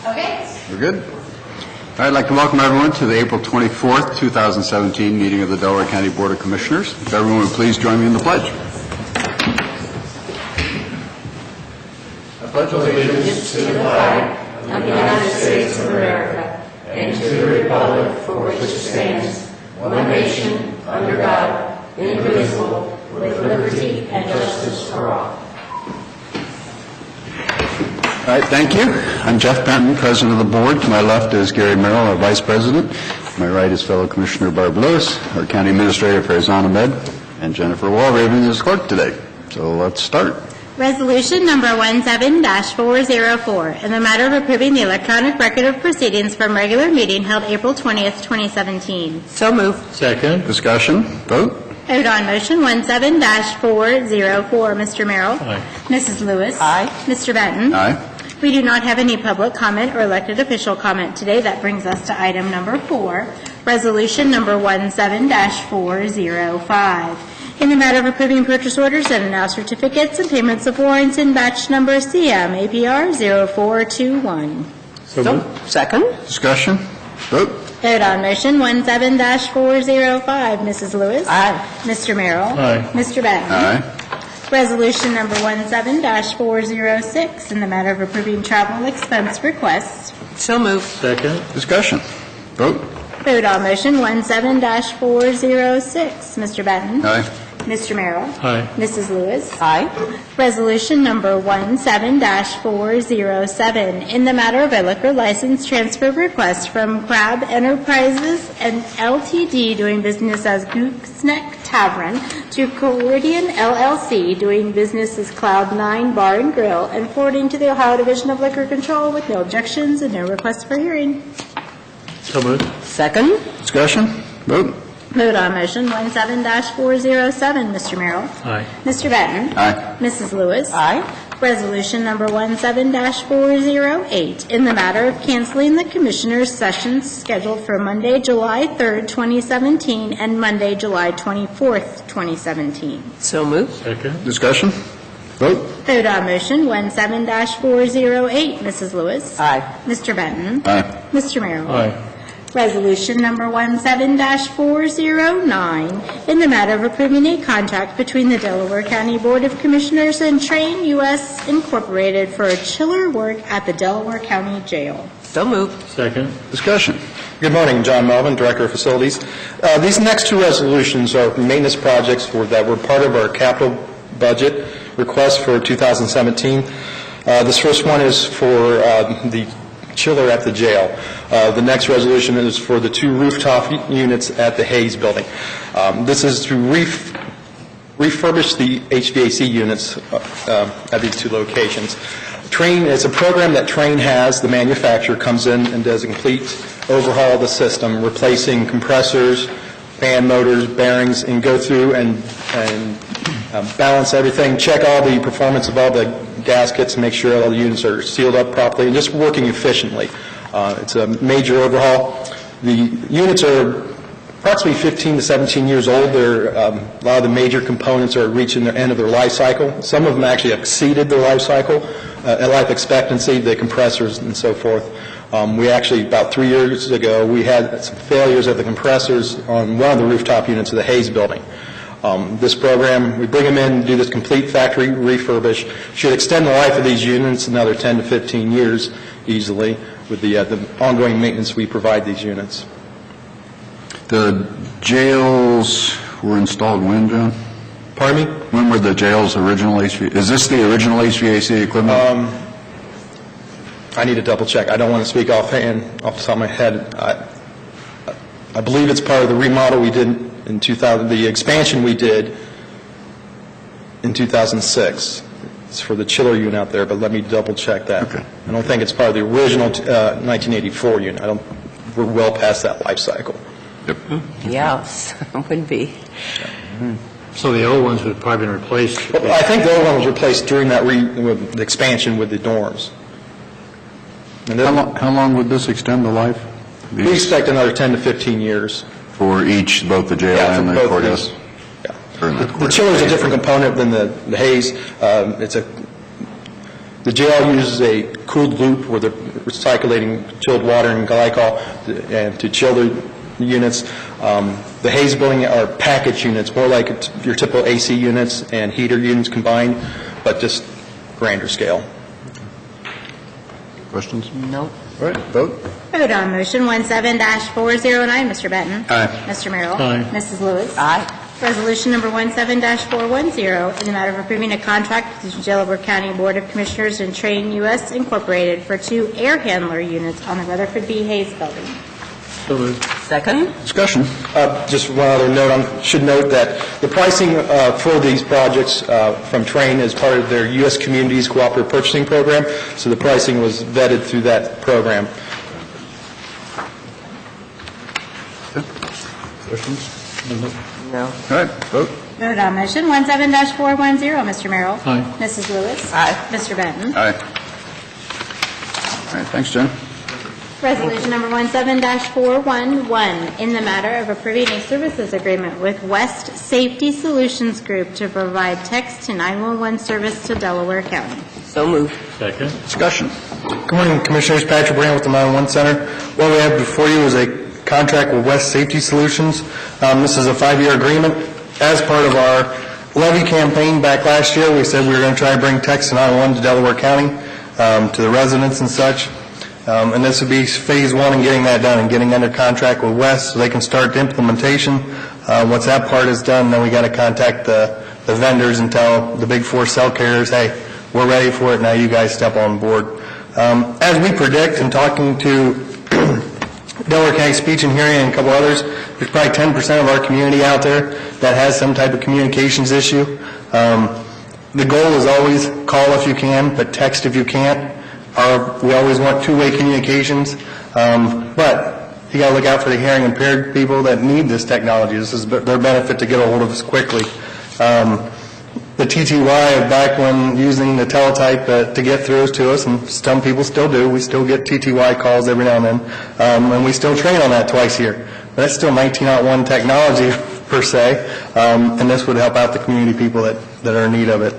Okay. We're good? All right, I'd like to welcome everyone to the April 24th, 2017 meeting of the Delaware County Board of Commissioners. If everyone would please join me in the pledge. I pledge allegiance To the flag of the United States of America and to the republic for which it stands, one nation, under God, indivisible, with liberty and justice for all. All right, thank you. I'm Jeff Benton, President of the Board. To my left is Gary Merrill, our Vice President. To my right is fellow Commissioner Barb Lewis, our County Administrator Faizan Ahmed, and Jennifer Walraven is clerk today. So let's start. Resolution number 17-404, in the matter of approving the electronic record of proceedings from regular meeting held April 20th, 2017. So moved. Second. Discussion, vote. Vote on motion 17-404. Mr. Merrill? Aye. Mrs. Lewis? Aye. Mr. Benton? Aye. We do not have any public comment or elected official comment today. That brings us to item number 4, resolution number 17-405. In the matter of approving purchase orders and now certificates and payments of warrants in batch number CM APR 0421. So moved. Second. Discussion, vote. Vote on motion 17-405. Mrs. Lewis? Aye. Mr. Merrill? Aye. Mr. Benton? Aye. Resolution number 17-406, in the matter of approving travel expense requests. So moved. Second. Discussion, vote. Vote on motion 17-406. Mr. Benton? Aye. Mr. Merrill? Aye. Mrs. Lewis? Aye. Resolution number 17-407, in the matter of a liquor license transfer request from Crab Enterprises and LTD doing business as Gooseneck Tavern to Coridian LLC doing business as Cloud 9 Bar and Grill and forwarding to the Ohio Division of Liquor Control with no objections and no requests for hearing. So moved. Second. Discussion, vote. Vote on motion 17-407. Mr. Merrill? Aye. Mr. Benton? Aye. Mrs. Lewis? Aye. Resolution number 17-408, in the matter of canceling the Commissioners' sessions scheduled for Monday, July 3rd, 2017, and Monday, July 24th, 2017. So moved. Second. Discussion, vote. Vote on motion 17-408. Mrs. Lewis? Aye. Mr. Benton? Aye. Mr. Merrill? Aye. Resolution number 17-409, in the matter of approving a contract between the Delaware County Board of Commissioners and Train U.S. Incorporated for a chiller work at the Delaware County Jail. So moved. Second. Discussion. Good morning, John Melvin, Director of Facilities. These next two resolutions are maintenance projects that were part of our capital budget request for 2017. This first one is for the chiller at the jail. The next resolution is for the two rooftop units at the Hayes Building. This is to refurbish the HVAC units at these two locations. Train is a program that Train has. The manufacturer comes in and does a complete overhaul of the system, replacing compressors, fan motors, bearings, and go through and balance everything, check all the performance of all the gaskets, make sure all the units are sealed up properly, and just working efficiently. It's a major overhaul. The units are approximately 15 to 17 years old. A lot of the major components are reaching the end of their life cycle. Some of them actually exceeded their life cycle, life expectancy, the compressors and so forth. We actually, about 3 years ago, we had some failures of the compressors on one of the rooftop units of the Hayes Building. This program, we bring them in, do this complete factory refurbish, should extend the life of these units another 10 to 15 years easily with the ongoing maintenance we provide these units. The jails were installed when, John? Pardon me? When were the jails original HVAC? Is this the original HVAC equipment? I need to double check. I don't want to speak offhand off the top of my head. I believe it's part of the remodel we did in 2000, the expansion we did in 2006. It's for the chiller unit out there, but let me double check that. Okay. I don't think it's part of the original 1984 unit. We're well past that life cycle. Yep. Yes, would be. So the old ones would have probably been replaced. Well, I think the old one was replaced during that with the expansion with the dorms. And How long would this extend the life? we expect another 10 to 15 years. For each, both the jail Yeah, and for the both of courthouse? these. Yeah. Or in The chiller is a different component than the Hayes. It's The jail uses a cooled loop where they're recirculating chilled water and glycol to chill the units. The Hayes building are package units, more like your typical AC units and heater units combined, but just grander scale. Questions? No. All right, vote. Vote on motion 17-409, Mr. Benton. Aye. Mr. Merrill. Aye. Mrs. Lewis. Aye. Resolution number 17-410, in the matter of approving a contract with the Delaware County Board of Commissioners and Train U.S. Incorporated for 2 air handler units on the Rutherford B. Hayes Building. So moved. Second? Discussion. Just one other note, I should note that the pricing for these projects from Train is part of their U.S. Communities Cooperative Purchasing Program, so the pricing was vetted through that program. Questions? No. All right, vote. Vote on motion 17-410, Mr. Merrill. Aye. Mrs. Lewis. Aye. Mr. Benton. Aye. All right, thanks, Jen. Resolution number 17-411, in the matter of approving a services agreement with West Safety Solutions Group to provide text to 911 service to Delaware County. So moved. Second. Discussion. Good morning, Commissioners. Patrick Brand with the 911 Center. What we have before you is a contract with West Safety Solutions. This is a 5-year agreement. As part of our levy campaign back last year, we said we were going to try to bring text to 911 to Delaware County, to the residents and such. And this would be phase 1 in getting that done and getting under contract with West so they can start the implementation. Once that part is done, then we got to contact the vendors and tell the big 4 cell carriers, hey, we're ready for it, now you guys step on board. As we predict, and talking to Delaware County Speech and Hearing and a couple others, there's probably 10% of our community out there that has some type of communications issue. The goal is always call if you can, but text if you can't. We always want 2-way communications, but you got to look out for the hearing impaired people that need this technology. This is their benefit to get a hold of us quickly. The TTY, back when using the teletype to get through to us, and some people still do, we still get TTY calls every now and then, and we still train on that twice a year. But that's still 1901 technology per se, and this would help out the community people that are in need of it.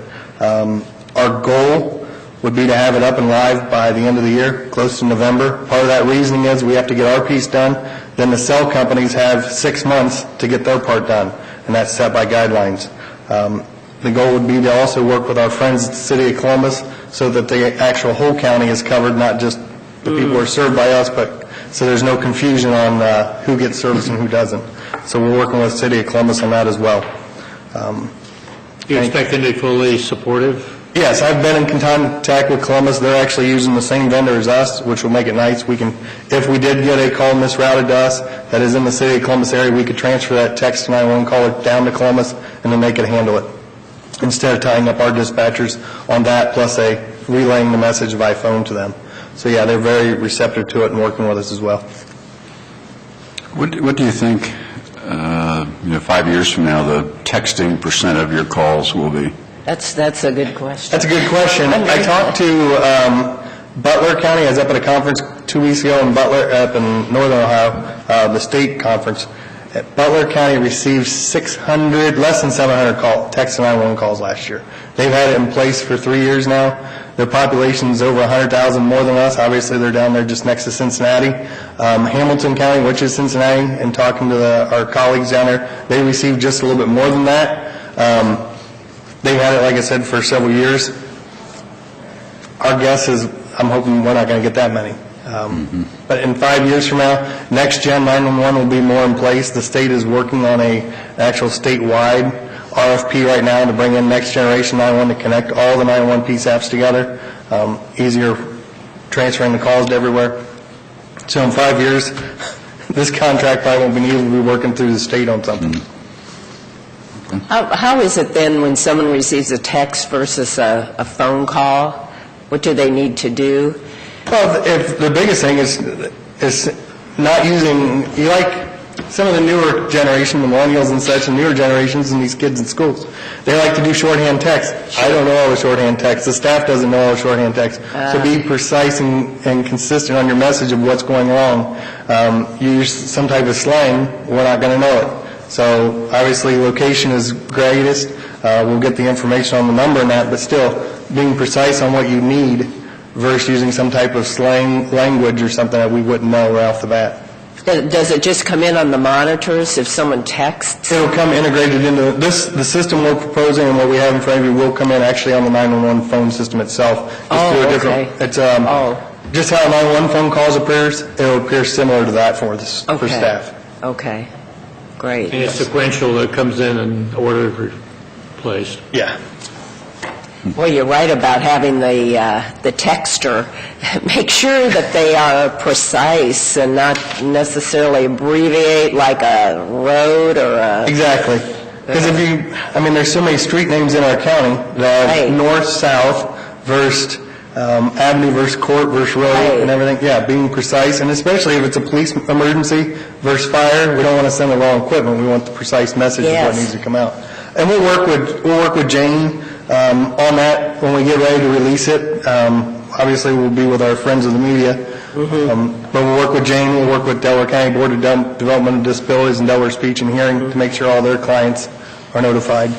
Our goal would be to have it up and live by the end of the year, close to November. Part of that reasoning is we have to get our piece done, then the cell companies have 6 months to get their part done, and that's set by guidelines. The goal would be to also work with our friends at the City of Columbus so that the actual whole county is covered, not just the people who are served by us, but so there's no confusion on who gets service and who doesn't. So we're working with the City of Columbus on that as well. Do you expect them to be fully supportive? Yes, I've been in contact with Columbus. They're actually using the same vendor as us, which will make it nice. We can, if we did get a call misrouted to us that is in the City of Columbus area, we could transfer that text to 911 caller down to Columbus, and then they could handle it, instead of tying up our dispatchers on that, plus relaying the message by phone to them. So yeah, they're very receptive to it and working with us as well. What do you think, 5 years from now, the texting % of your calls will be? That's a good question. That's a good question. I talked to Butler County. I was up at a conference 2 weeks ago in Butler, up in northern Ohio, the state conference. Butler County received less than 700 text and 911 calls last year. They've had it in place for 3 years now. Their population is over 100,000 more than us. Obviously, they're down there just next to Cincinnati. Hamilton County, which is Cincinnati, and talking to our colleagues down there, they received just a little bit more than that. They've had it, like I said, for several years. Our guess is, I'm hoping we're not going to get that many. But in 5 years from now, next gen 911 will be more in place. The state is working on an actual statewide RFP right now to bring in next generation 911 to connect all the 911 PSAPs together. Easier transferring the calls to everywhere. So in 5 years, this contract probably won't be needed. We'll be working through the state on something. How is it then when someone receives a text versus a phone call? What do they need to do? Well, if the biggest thing is not using, some of the newer generation, the millennials and such, and newer generations and these kids in schools, they like to do shorthand text. I don't know all the shorthand text. The staff doesn't know all the shorthand text. So be precise and consistent on your message of what's going wrong. Use some type of slang, we're not going to know it. So obviously location is greatest. we'll get the information on the number and that, but still being precise on what you need versus using some type of slang language or something that we wouldn't know right off the bat. Does it just come in on the monitors if someone texts? It'll come integrated into this, the system we're proposing and what we have in front of you will come in actually on the 911 phone system itself. Just Oh, through a different- okay. It's, Oh. just how a 911 phone calls appears, it'll appear similar to that for for Okay. staff. Okay, great. And it's sequential, it comes in and order replaced. Yeah. Well, you're right about having the texter make sure that they are precise and not necessarily abbreviate like a road or a... Exactly. Because if you, I mean, there's so many street names in our county that Right. north, south versus avenue versus court versus road Right. and everything. Yeah, being precise, and especially if it's a police emergency versus fire, we don't want to send the wrong equipment. We want the precise message of what Yes. needs to come out. And we'll work with Jane on that when we get ready to release it. Obviously, we'll be with our friends of the media. But we'll work with Jane, we'll work with Delaware County Board of Development of Disabilities and Delaware Speech and Hearing to make sure all their clients are notified.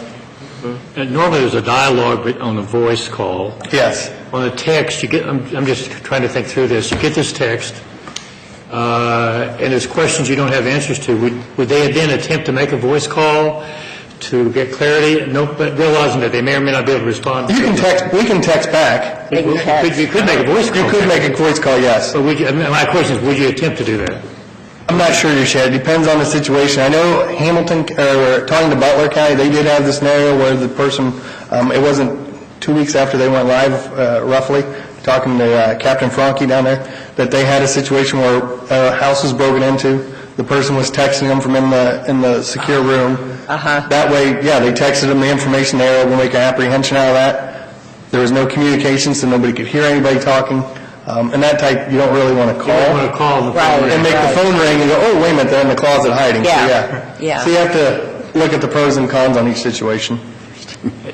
And normally, there's a dialogue on the voice call. Yes. On the text, you get, I'm just trying to think through this. You get this text, and there's questions you don't have answers to. Would they then attempt to make a voice call to get clarity? No, but realizing that they may or may not be able to respond. You can text, we can text back. They can text. You could make a voice call. You could make a voice call, yes. But would you, I mean, my question is, would you attempt to do that? I'm not sure, your shed. It depends on the situation. I know Hamilton, or talking to Butler County, they did have the scenario where the person, it wasn't 2 weeks after they went live, roughly, talking to Captain Franke down there, that they had a situation where a house was broken into. The person was texting them from in the secure room. That way, yeah, they texted them the information there. We'll make an apprehension out of that. There was no communication, so nobody could hear anybody talking. And that type, you don't really want to You don't want call. to call the Right. phone. And make the phone ring and go, oh, wait a minute, they're in the closet hiding. So, Yeah. Yeah. So you have to look at the pros and cons on each situation.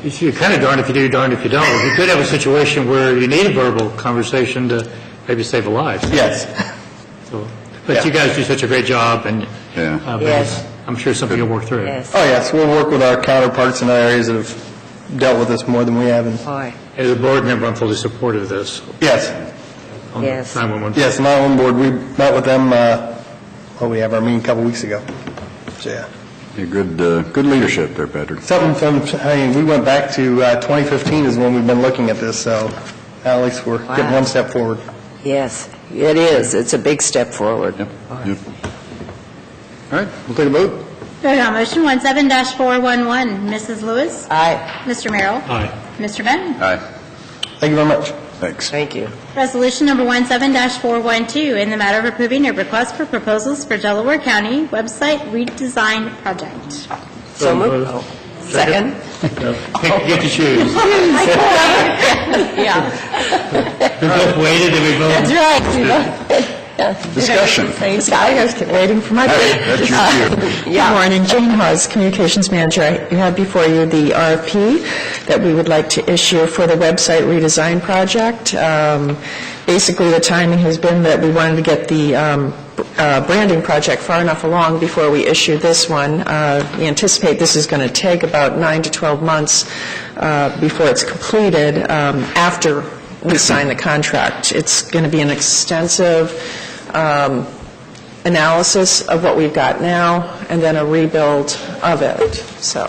You're kind of darned if you do, darned if you don't. You could have a situation where you need a verbal conversation to maybe save a life. Yes. So, but you guys do such a great job, and Yeah. but Yes. I'm sure something you'll work through. Yes. Oh, yes, we'll work with our counterparts in other areas that have dealt with this more than we have. And Boy, As a board member, I'm fully supportive of this. yes, On Yes. 911. yes, 911 board, we met with them, we have our meeting a couple weeks ago. So, yeah. Yeah, good leadership there, Patrick. Something from, I mean, we went back to 2015 is when we've been looking at this, so at least we're getting one step forward. yes, it is. It's a big step forward. Yep. All right, we'll take a vote. Vote on motion 17-411. Mrs. Lewis? Aye, Mr. Merrill? Aye. Mr. Benton? Aye. Thank you very much. Thanks. thank you. Resolution number 17-412, in the matter of approving a request for proposals for Delaware County website redesign project. So moved. Oh. Second? Get to choose. Yeah. We both waited and we both... right. Discussion. Thanks. I was waiting for my That's your cue. Good morning. Jane Hawes, Communications Manager. You have before you the RFP that we would like to issue for the website redesign project. Basically, the timing has been that we wanted to get the branding project far enough along before we issue this one. We anticipate this is going to take about 9 to 12 months before it's completed after we sign the contract. It's going to be an extensive analysis of what we've got now, and then a rebuild of it. So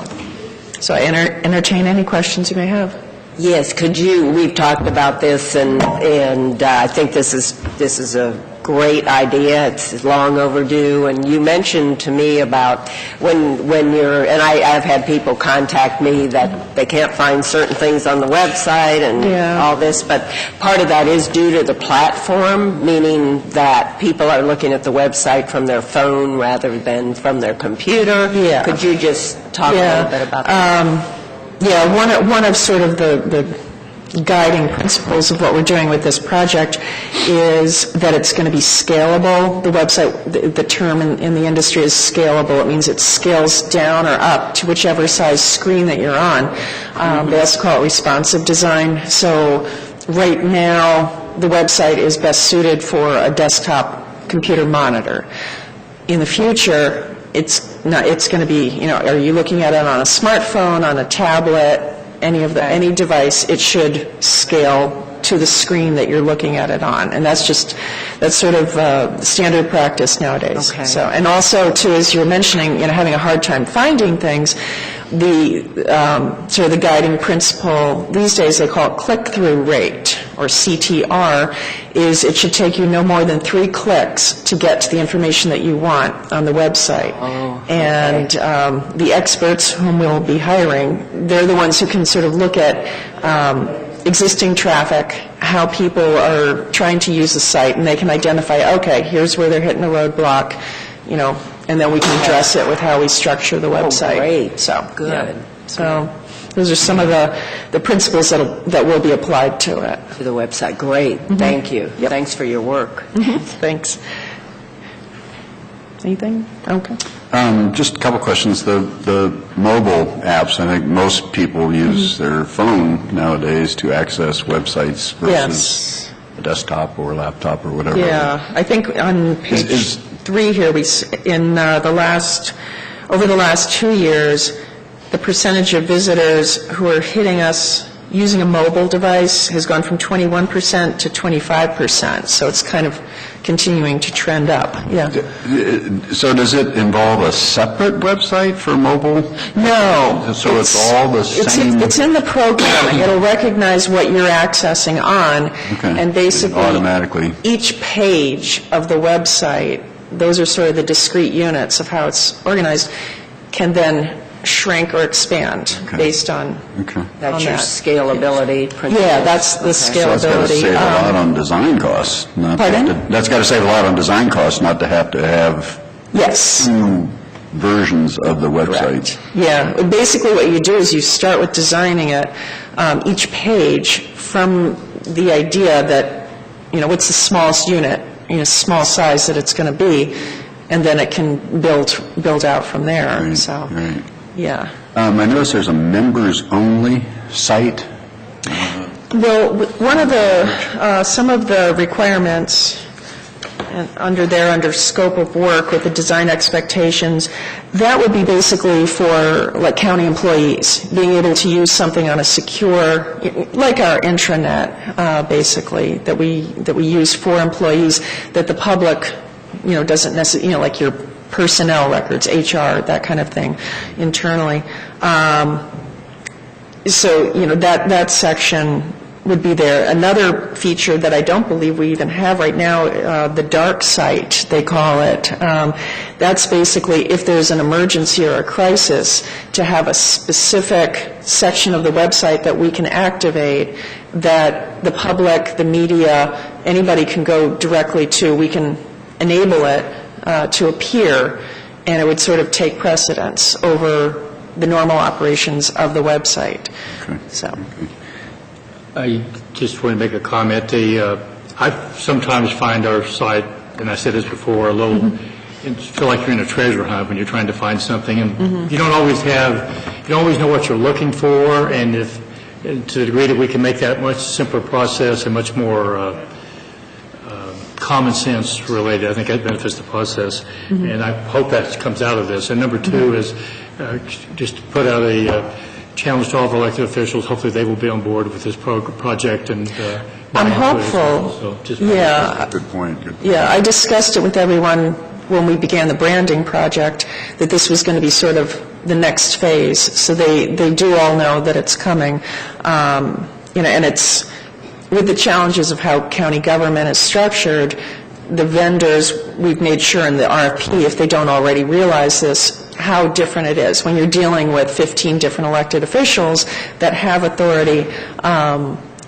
I entertain any questions you may have. Yes, could you, we've talked about this, and I think this is a great idea. It's long overdue, and you mentioned to me about when you're, and I've had people contact me that they can't find certain things on the website and Yeah. all this, but part of that is due to the platform, meaning that people are looking at the website from their phone rather than from their computer. Yeah. Could you just talk a little bit about that? One of sort of the guiding principles of what we're doing with this project is that it's going to be scalable. The website, the term in the industry is scalable. It means it scales down or up to whichever size screen that you're on. They also call it responsive design. So right now, the website is best suited for a desktop computer monitor. In the future, it's it's going to be, are you looking at it on a smartphone, on a tablet, any device, it should scale to the screen that you're looking at it on. And that's sort of standard practice nowadays. Okay. So, and also, too, as you were mentioning, having a hard time finding things, the sort of the guiding principle these days, they call it click-through rate, or CTR, is it should take you no more than 3 clicks to get to the information that you want on the website. Oh, okay. And the experts whom we'll be hiring, they're the ones who can sort of look at existing traffic, how people are trying to use the site, and they can identify, okay, here's where they're hitting a roadblock, and then we can address it with how we structure the website. great. So, Good. yeah. So those are some of the principles that will be applied to it. To the website. Great. Thank you. Yep. Thanks for your work. Thanks. Anything? Okay. Just a couple questions. The mobile apps, I think most people use their phone nowadays to access websites versus Yes. a desktop or laptop or whatever. Yeah, I think on page is- 3 here, over the last 2 years, the percentage of visitors who are hitting us using a mobile device has gone from 21% to 25%, so it's kind of continuing to trend up, yeah. So does it involve a separate website for mobile? No. So it's all the same? It's in the program. It'll recognize what you're accessing on, Okay. and basically... Automatically. Each page of the website, those are sort of the discrete units of how it's organized, can then shrink or expand Okay. based on... Okay. That's on your that. scalability principle. Yeah, that's the So that's got to scalability. save a lot on design costs. not to have Pardon? to- That's got to save a lot on design costs, not to have Yes. 2 versions of the website. Correct. Yeah, basically what you do is you start with designing it, each page from the idea that, what's the smallest unit, small size that it's going to be, and then it can build out from there. Right, So, right. yeah. I notice there's a members-only site. Well, one of some of the requirements under scope of work with the design expectations, that would be basically for like county employees, being able to use something on a secure, like our intranet, basically, that we use for employees, that the public, doesn't necessarily, like your personnel records, HR, that kind of thing, internally. So, that section would be there. Another feature that I don't believe we even have right now, the dark site, they call it, that's basically if there's an emergency or a crisis, to have a specific section of the website that we can activate that the public, the media, anybody can go directly to. We can enable it to appear, and it would sort of take precedence over the normal operations of the website. Okay. So, I just want to make a comment. I sometimes find our site, and I said this before, a little, you feel like you're in a treasure hunt when you're trying to find something, and you don't always know what you're looking for, and to the degree that we can make that much simpler process and much more common sense related, I think that benefits the process, and I hope that comes out of this. And number 2 is just to put out a challenge to all of our elected officials. Hopefully they will be on board with this project, and I'm mine included as well. hopeful. So just- Yeah, Good point. Good. yeah, I discussed it with everyone when we began the branding project, that this was going to be sort of the next phase, so they do all know that it's coming. And it's, with the challenges of how county government is structured, the vendors, we've made sure in the RFP, if they don't already realize this, how different it is. When you're dealing with 15 different elected officials that have authority,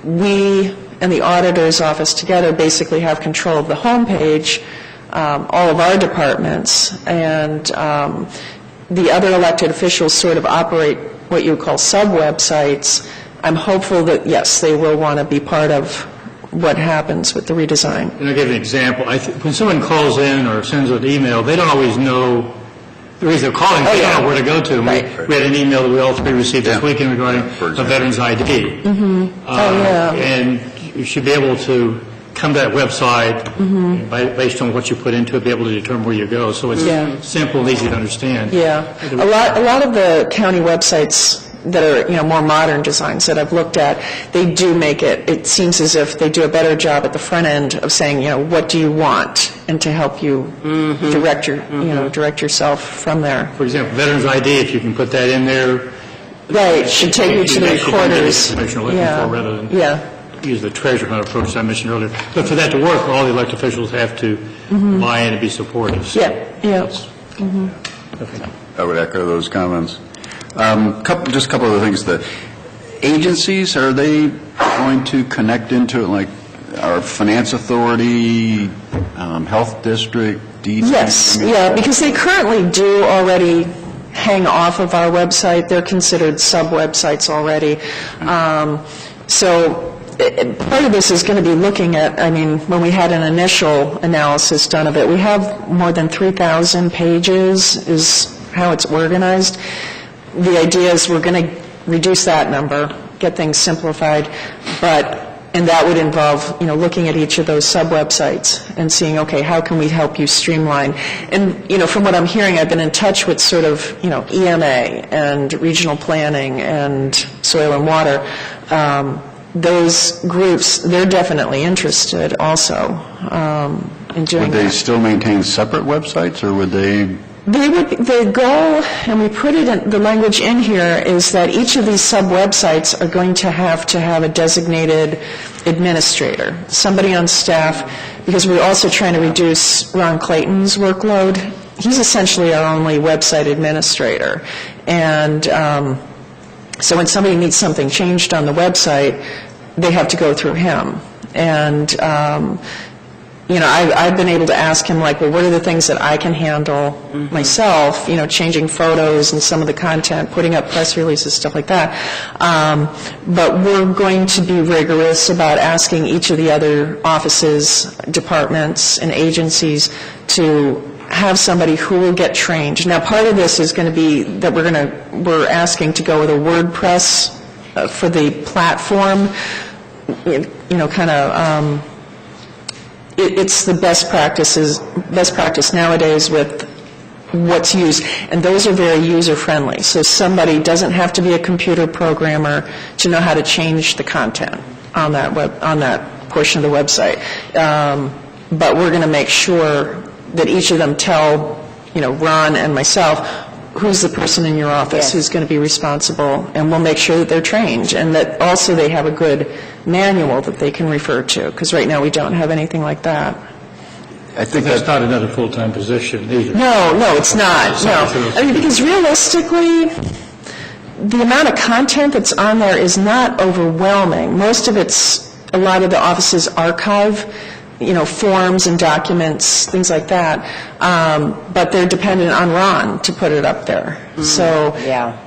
we and the auditor's office together basically have control of the homepage, all of our departments, and the other elected officials sort of operate what you would call sub-websites. I'm hopeful that, yes, they will want to be part of what happens with the redesign. And I'll give you an example. When someone calls in or sends an email, they don't always know the reason they're calling, they don't know where to go to. We had an email that we all 3 received this weekend regarding a veteran's ID. Oh, yeah. And you should be able to come to that website, based on what you put into it, be able to determine where you go. So it's Yeah. simple and easy to understand. Yeah. A lot of the county websites that are, more modern designs that I've looked at, they do make it seems as if they do a better job at the front end of saying, what do you want, and to help you direct yourself from there. For example, Veterans ID, if you can put that in there. Right, should take you to the that should be the recorders. information you're looking for, rather than use the treasure hunt approach I mentioned earlier. But for that to work, all the elected officials have to buy in and be supportive. So Yeah. okay. I would echo those comments. Just a couple of things. The agencies, are they going to connect into it, like our finance authority, health district, DT? Yes, yeah, because they currently do already hang off of our website. They're considered sub-websites already. So part of this is going to be looking at, when we had an initial analysis done of it, we have more than 3,000 pages is how it's organized. The idea is we're going to reduce that number, get things simplified, and that would involve, looking at each of those sub-websites and seeing, okay, how can we help you streamline? And, from what I'm hearing, I've been in touch with sort of, EMA and regional planning and soil and water. Those groups, they're definitely interested also in doing Would they that. still maintain separate websites, or would they? The goal, and we put it in, the language in here, is that each of these sub-websites are going to have a designated administrator, somebody on staff, because we're also trying to reduce Ron Clayton's workload. He's essentially our only website administrator. And so when somebody needs something changed on the website, they have to go through him. And I've been able to ask him, what are the things that I can handle myself, changing photos and some of the content, putting up press releases, stuff like that. But we're going to be rigorous about asking each of the other offices, departments, and agencies to have somebody who will get trained. Now, part of this is going to be that we're asking to go with a WordPress for the platform, it's the best practice nowadays with what's used, and those are very user-friendly. So somebody doesn't have to be a computer programmer to know how to change the content on that portion of the website. But we're going to make sure that each of them tell, Ron and myself, who's the person in your office who's going to be responsible, and we'll make sure that they're trained, and that also they have a good manual that they can refer to, because right now we don't have anything like that. I think That's not another full-time position either. No, it's not, no. Because realistically, the amount of content that's on there is not overwhelming. Most of it's, a lot of the offices archive, forms and documents, things like that, but they're dependent on Ron to put it up there. So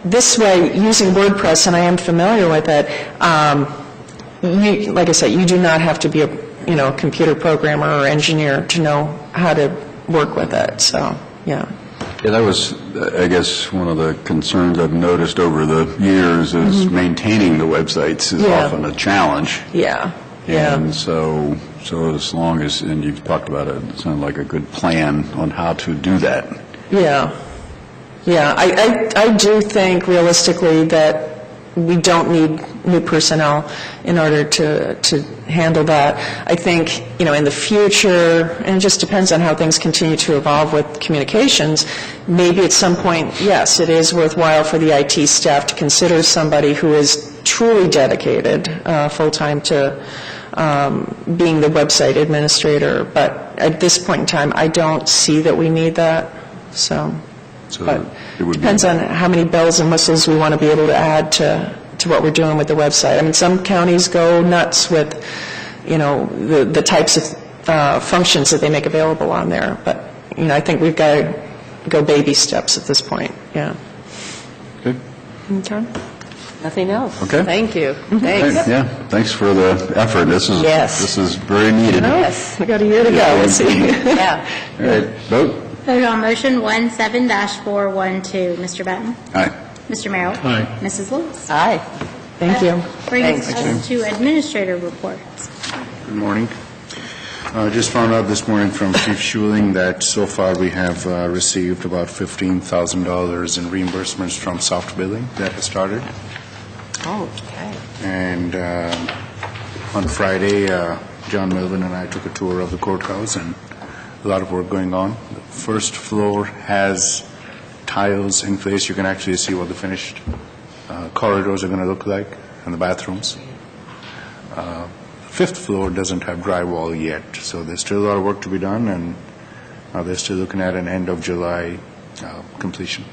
this way, using WordPress, and I am familiar with it, like I said, you do not have to be a computer programmer or engineer to know how to work with it. So, Yeah, that was, I guess, one of the concerns I've noticed over the years is maintaining the websites is often a challenge. And so as long as, and you've talked about it, it sounded like a good plan on how to do that. I do think realistically that we don't need new personnel in order to handle that. I think, in the future, and it just depends on how things continue to evolve with communications, maybe at some point, yes, it is worthwhile for the IT staff to consider somebody who is truly dedicated full-time to being the website administrator. But at this point in time, I don't see that we need that. But it would depends on how many bells and whistles we want to be able to add to what we're doing with the website. Some counties go nuts with, the types of functions that they make available on there. But, I think we've got to go baby steps at this point. Good. Okay. Nothing else. Okay. Thank you. Okay, Thanks. yeah, thanks for the effort. This is very needed. Yes. We got a year to go. Let's see. Yeah. All right, vote. Vote on motion 17-412. Mr. Benton? Aye. Mr. Merrill? Aye. Mrs. Lewis? Aye. Thank you. Brings Thanks. us to administrator reports. Good morning. Just found out this morning from Chief Schuling that so far we have received about $15,000 in reimbursements from soft billing that has started. Oh, okay. And on Friday, John Melvin and I took a tour of the courthouse, and a lot of work going on. The first floor has tiles in place. You can actually see what the finished corridors are going to look like, and the bathrooms. The fifth floor doesn't have drywall yet, so there's still a lot of work to be done, and they're still looking at an end of July completion.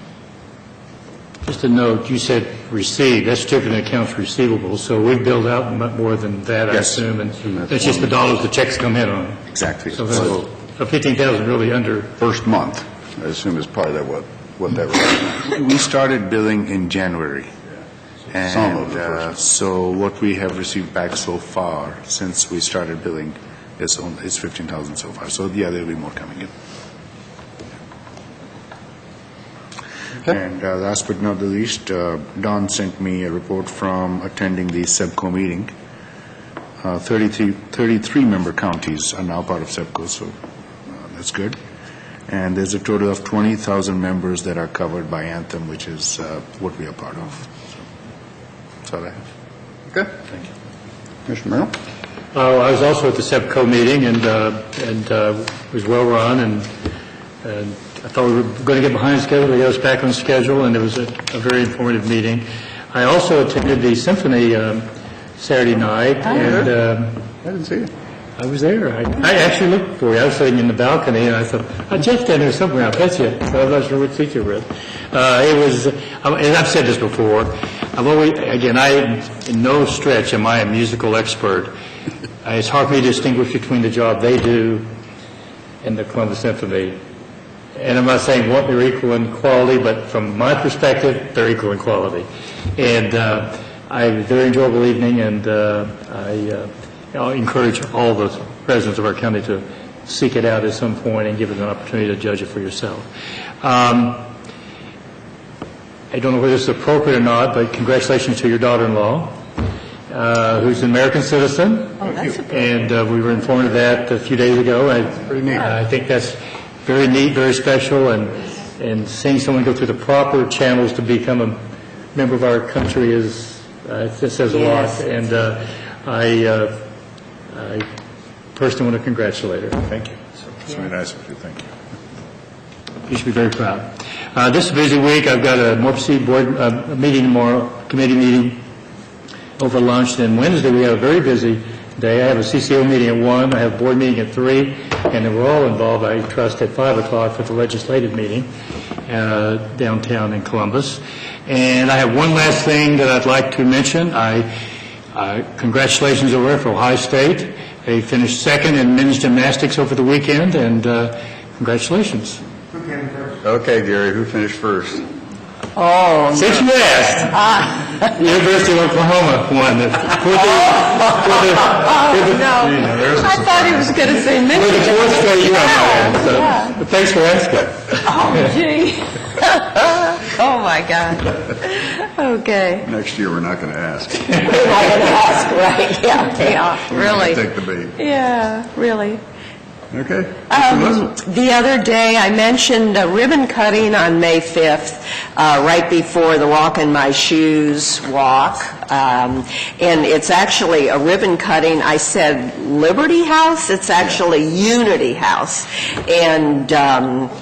Just a note, you said received, that's different than accounts receivable, so we billed out more than that, I Yes. assume, and that's just the dollars the checks come in on. Exactly. So 15,000 really under. First month, I assume is part of that, what that was. We started billing in January. Some of And the first. so what we have received back so far since we started billing is 15,000 so far. So yeah, there'll be more coming in. And last but not the least, Don sent me a report from attending the SEBCO meeting. 33 member counties are now part of SEBCO, so that's good. And there's a total of 20,000 members that are covered by Anthem, which is what we are part of. So that's all I have. Okay. Thank you. Commissioner Merrill? I was also at the SEPCO meeting, and it was well-run, and I thought we were going to get behind schedule. They got us back on schedule, and it was a very informative meeting. I also attended the symphony Saturday night, and I didn't see it. I was there. I actually looked for you. I was sitting in the balcony, and I thought, Jeff's down there somewhere, I bet you. So I'm not sure which seat you were in. It was, and I've said this before, I've always, again, in no stretch am I a musical expert. It's hard for me to distinguish between the job they do and the Columbus Symphony. And I'm not saying what they're equal in quality, but from my perspective, they're equal in quality. And I had a very enjoyable evening, and I'll encourage all the residents of our county to seek it out at some point and give it an opportunity to judge it for yourself. I don't know whether this is appropriate or not, but congratulations to your daughter-in-law, who's an American citizen. Oh, that's And we were informed of that a few days ago. Pretty neat. I think that's very neat, very special, and seeing someone go through the proper channels to become a member of our country is, it says a lot. Yes. And I personally want to congratulate her. Thank you. It's very nice of you. Thank you. You should be very proud. This is a busy week. I've got a Morpsey board meeting tomorrow, committee meeting over lunch. Then Wednesday we have a very busy day. I have a CCO meeting at 1. I have a board meeting at 3. And then we're all involved, I trust, at 5 o'clock for the legislative meeting downtown in Columbus. And I have one last thing that I'd like to mention. Congratulations over there for Ohio State. They finished second in men's gymnastics over the weekend, and congratulations. Okay, Gary, who finished first? Since you asked, University of Oklahoma won. I thought he was going to say For the Michigan. fourth straight year, I might add. So, but thanks for asking. Oh, gee. Oh, my God. Okay. Next year, we're not going to ask. We're not going to ask, right? Yeah, really. Take the bait. Yeah, really. Okay. The other day, I mentioned a ribbon cutting on May 5th, right before the Walk in My Shoes walk. And it's actually a ribbon cutting. I said Liberty House. It's actually Unity House. And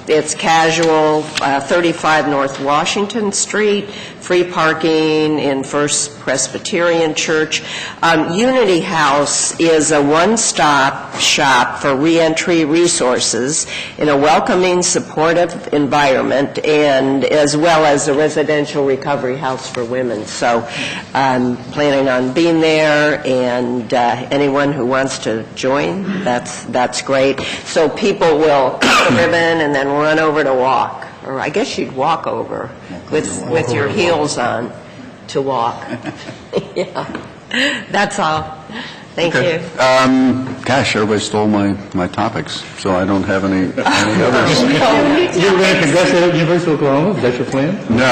it's casual, 35 North Washington Street, free parking in First Presbyterian Church. Unity House is a one-stop shop for reentry resources in a welcoming, supportive environment, and as well as a residential recovery house for women. So I'm planning on being there, and anyone who wants to join, that's great. So people will cut the ribbon and then run over to walk. Or I guess you'd walk over with your heels on to walk. Yeah, that's all. Thank you. Gosh, everybody stole my topics, so I don't have any others. You were going to congratulate University of Oklahoma? Is that your plan? No.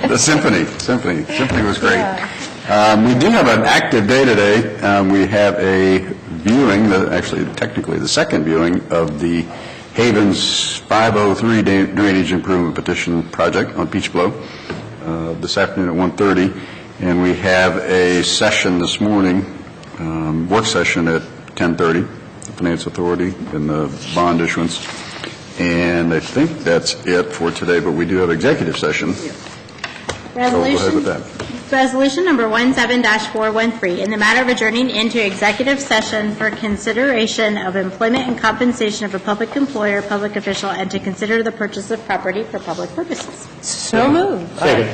The symphony was great. We do have an active day today. We have a viewing, actually technically the second viewing of the Havens 503 Drainage Improvement Petition Project on Peach Blow this afternoon at 1:30. And we have a session this morning, work session at 10:30, the Finance Authority and the bond issuance. And I think that's it for today, but we do have executive session. So go ahead with that. Resolution number 17-413, in the matter of adjourning into executive session for consideration of employment and compensation of a public employer, public official, and to consider the purchase of property for public purposes. So moved. Second.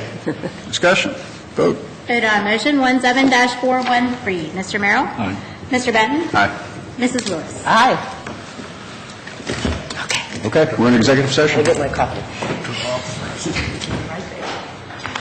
Discussion. Vote. Vote on motion 17-413. Mr. Merrill? Aye. Mr. Benton? Aye. Mrs. Lewis? Aye. Okay, we're in executive session. Get my coffee.